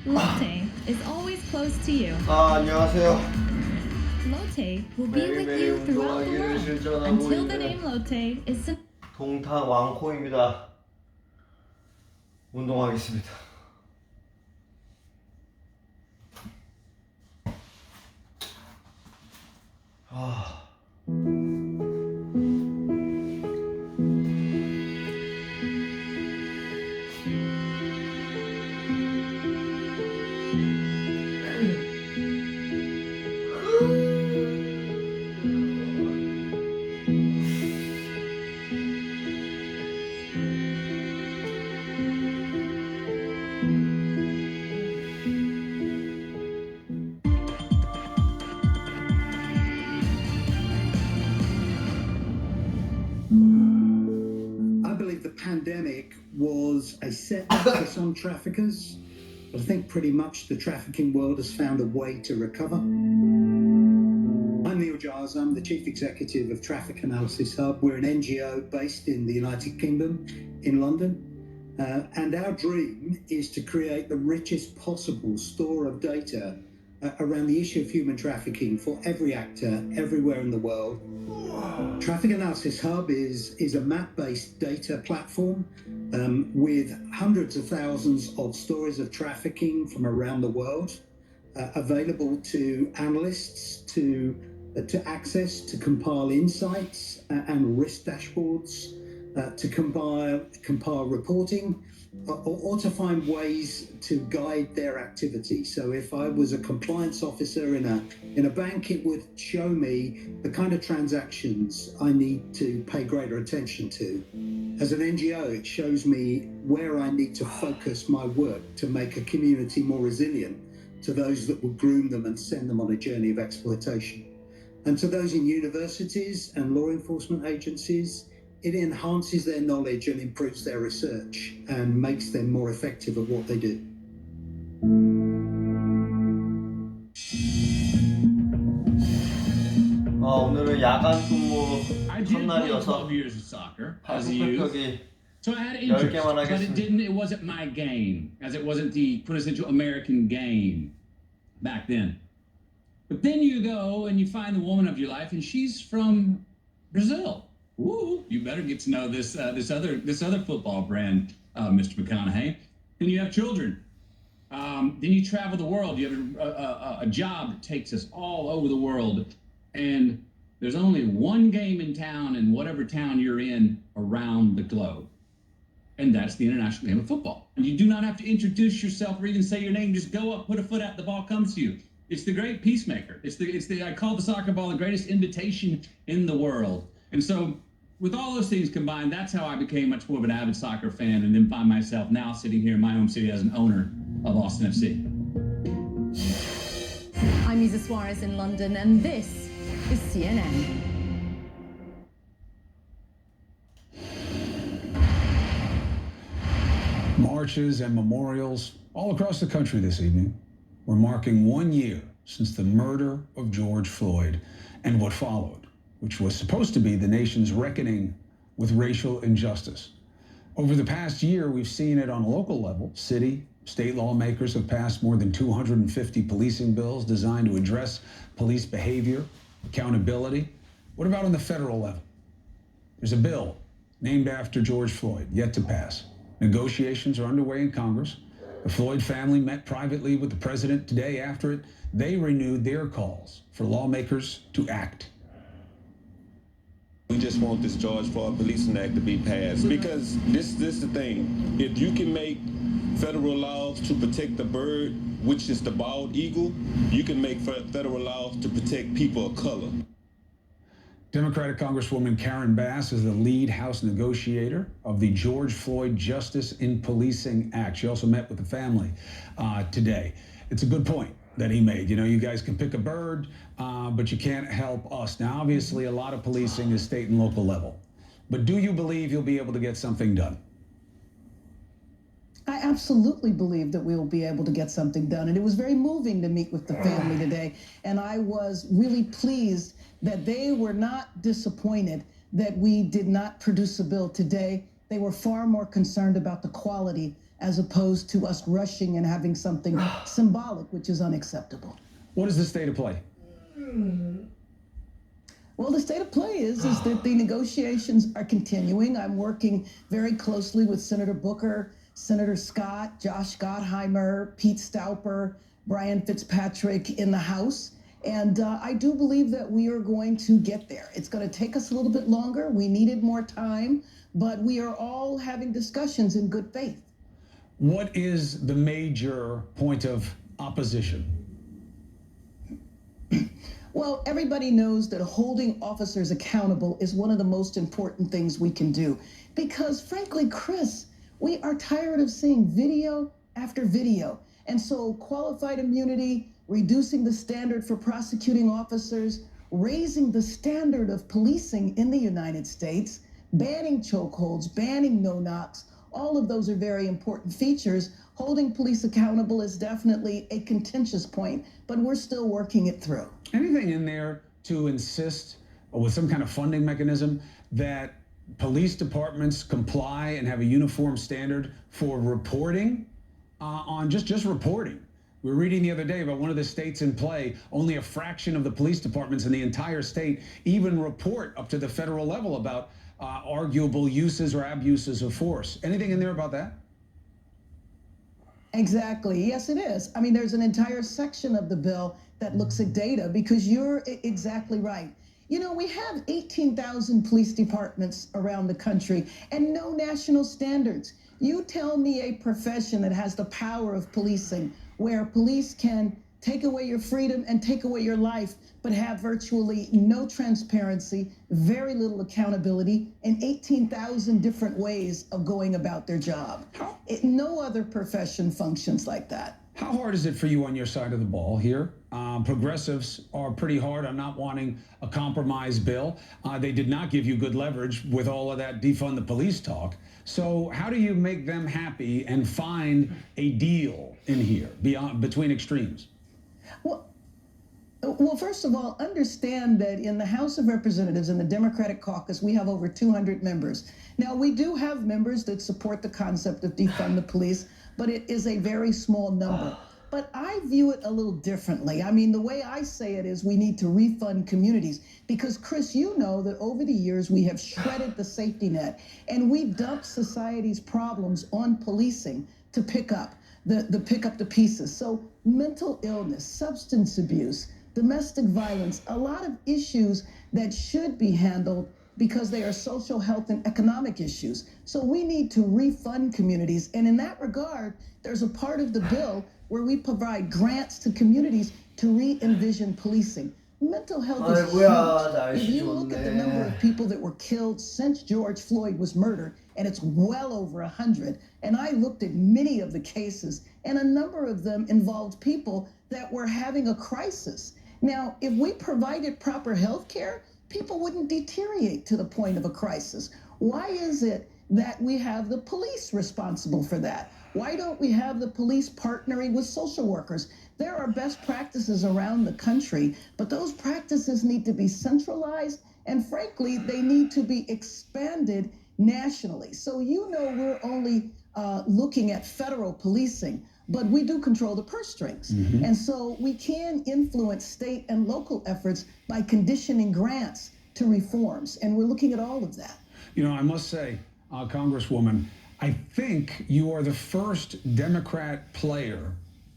Lotte is always close to you. 안녕하세요. Lotte will be with 매일매일 you throughout the 운동하기를 world 실천하고 until the 있는 name Lotte is 동탄 왕콩입니다. 운동하겠습니다. I believe the pandemic was a setback for some traffickers, but I think pretty much the trafficking world has found a way to recover. I'm Neil Giles, I'm the Chief Executive of Traffic Analysis Hub. We're an NGO based in the United Kingdom, in London, and our dream is to create the richest possible store of data around the issue of human trafficking for every actor everywhere in the world. Traffic Analysis Hub is a map-based data platform with hundreds of thousands of stories of trafficking from around the world available to analysts to access, to compile insights and risk dashboards, to compile reporting, or to find ways to guide their activity. So if I was a compliance officer in a bank, it would show me the kind of transactions I need to pay greater attention to. As an NGO, it shows me where I need to focus my work to make a community more resilient to those that would groom them and send them on a journey of exploitation. And to those in universities and law enforcement agencies, it enhances their knowledge and improves their research and makes them more effective at what they do. 오늘은 야간 근무 I did play 12 첫날이어서 years of soccer as a 발톱 youth. 격이 So I had interest, 10개만 but 하겠습니다. it wasn't my game, as it wasn't the quintessential American game back then. But then you go and you find the woman of your life, and she's from Brazil. Woo! You better get to know this other football brand, Mr. McConaughey. Then you have children. Then you travel the world. You have a job that takes us all over the world, and there's only one game in town, in whatever town you're in around the globe. And that's the international game of football. And you do not have to introduce yourself or even say your name. Just go up, put a foot out, the ball comes to you. It's the great peacemaker. It's the I call the soccer ball the greatest invitation in the world. And so with all those things combined, that's how I became much more of an avid soccer fan, and then find myself now sitting here in my home city as an owner of Austin FC. I'm Isa Suarez in London, and this is CNN. Marches and memorials all across the country this evening were marking 1 year since the murder of George Floyd and what followed, which was supposed to be the nation's reckoning with racial injustice. Over the past year, we've seen it on a local level. City, state lawmakers have passed more than 250 policing bills designed to address police behavior, accountability. What about on the federal level? There's a bill named after George Floyd, yet to pass. Negotiations are underway in Congress. The Floyd family met privately with the president today. After it, they renewed their calls for lawmakers to act. We just want this George Floyd Policing Act to be passed, because this is the thing. If you can make federal laws to protect the bird, which is the bald eagle, you can make federal laws to protect people of color. Democratic Congresswoman Karen Bass is the lead House negotiator of the George Floyd Justice in Policing Act. She also met with the family today. It's a good point that he made. You know, you guys can pick a bird, but you can't help us. Now, obviously, a lot of policing is state and local level. But do you believe you'll be able to get something done? I absolutely believe that we will be able to get something done. And it was very moving to meet with the family today. And I was really pleased that they were not disappointed that we did not produce a bill today. They were far more concerned about the quality as opposed to us rushing and having something symbolic, which is unacceptable. What is the state of play? Well, the state of play is that the negotiations are continuing. I'm working very closely with Senator Booker, Senator Scott, Josh Gottheimer, Pete Staupper, Brian Fitzpatrick in the House. And I do believe that we are going to get there. It's going to take us a little bit longer. We needed more time, but we are all having discussions in good faith. What is the major point of opposition? Well, everybody knows that holding officers accountable is one of the most important things we can do. Because frankly, Chris, we are tired of seeing video after video. And so qualified immunity, reducing the standard for prosecuting officers, raising the standard of policing in the United States, banning chokeholds, banning no-knocks, all of those are very important features. Holding police accountable is definitely a contentious point, but we're still working it through. Anything in there to insist with some kind of funding mechanism that police departments comply and have a uniform standard for reporting on just reporting? We were reading the other day about one of the states in play, only a fraction of the police departments in the entire state even report up to the federal level about arguable uses or abuses of force. Anything in there about that? Exactly. Yes, it is. I mean, there's an entire section of the bill that looks at data because you're exactly right. You know, we have 18,000 police departments around the country and no national standards. You tell me a profession that has the power of policing where police can take away your freedom and take away your life, but have virtually no transparency, very little accountability, and 18,000 different ways of going about their job. No other profession functions like that. How hard is it for you on your side of the ball here? Progressives are pretty hard on not wanting a compromise bill. They did not give you good leverage with all of that defund the police talk. So how do you make them happy and find a deal in here between extremes? Well, first of all, understand that in the House of Representatives, in the Democratic caucus, we have over 200 members. Now, we do have members that support the concept of defund the police, but it is a very small number. But I view it a little differently. I mean, the way I say it is we need to refund communities because, Chris, you know that over the years we have shredded the safety net and we dumped society's problems on policing to pick up the pieces. So mental illness, substance abuse, domestic violence, a lot of issues that should be handled because they are social health and economic issues. So we need to refund communities. And in that regard, there's a part of the bill where we provide grants to communities to re-envision policing. Mental health is huge. If you look at the number of people that were killed since George Floyd was murdered, and it's well over 100, and I looked at many of the cases, and a number of them involved people that were having a crisis. Now, if we provided proper health care, people wouldn't deteriorate to the point of a crisis. Why is it that we have the police responsible for that? Why don't we have the police partnering with social workers? There are best practices around the country, but those practices need to be centralized, and frankly, they need to be expanded nationally. So you know we're only looking at federal policing, but we do control the purse strings. And so we can influence state and local efforts by conditioning grants to reforms, and we're looking at all of that. You know, I must say, Congresswoman, I think you are the first Democrat player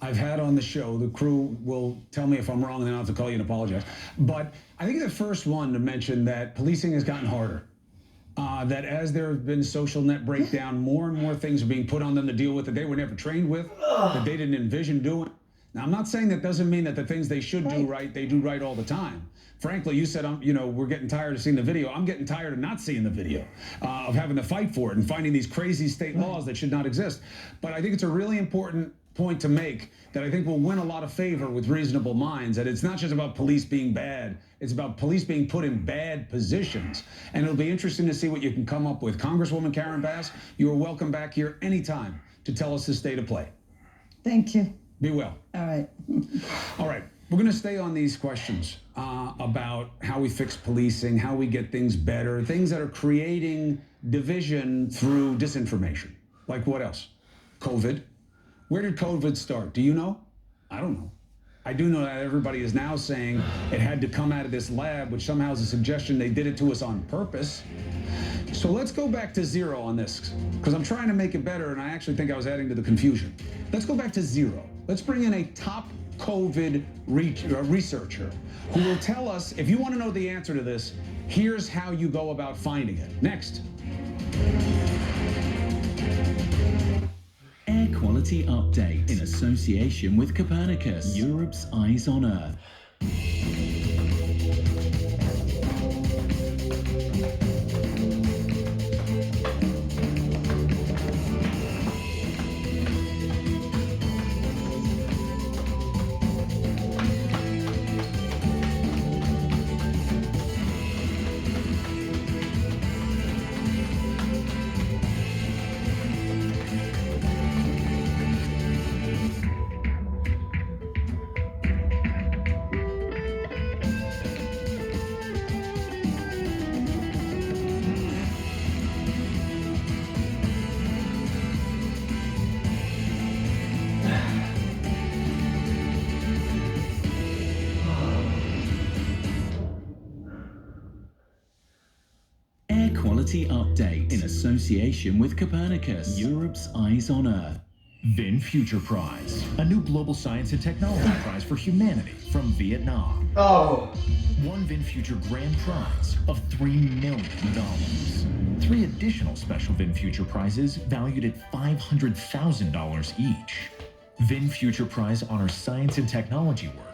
I've had on the show. The crew will tell me if I'm wrong, and then I'll have to call you and apologize. But I think you're the first one to mention that policing has gotten harder. That as there have been social net breakdown, more and more things are being put on them to deal with that they were never trained with, that they didn't envision doing. Now, I'm not saying that doesn't mean that the things they should do right, they do right all the time. Frankly, you said, we're getting tired of seeing the video. I'm getting tired of not seeing the video, of having to fight for it and finding these crazy state laws that should not exist. But I think it's a really important point to make that I think will win a lot of favor with reasonable minds, that it's not just about police being bad, it's about police being put in bad positions. And it'll be interesting to see what you can come up with. Congresswoman Karen Bass, you are welcome back here anytime to tell us the state of play. Thank you. Be well. All right. All right. We're going to stay on these questions about how we fix policing, how we get things better, things that are creating division through disinformation. Like what else? COVID. Where did COVID start? Do you know? I don't know. I do know that everybody is now saying it had to come out of this lab, which somehow is a suggestion they did it to us on purpose. So let's go back to zero on this, because I'm trying to make it better, and I actually think I was adding to the confusion. Let's go back to zero. Let's bring in a top COVID researcher who will tell us, if you want to know the answer to this, here's how you go about finding it. Next. Air quality update in association with Copernicus, Europe's eyes on Earth. Quality update in association with Copernicus, Europe's eyes on Earth. Vin Future Prize, a new global science and technology prize for humanity from Vietnam. Oh. One Vin Future grand prize of $3 million. 3 additional special Vin Future prizes valued at $500,000 each. Vin Future Prize honors science and technology work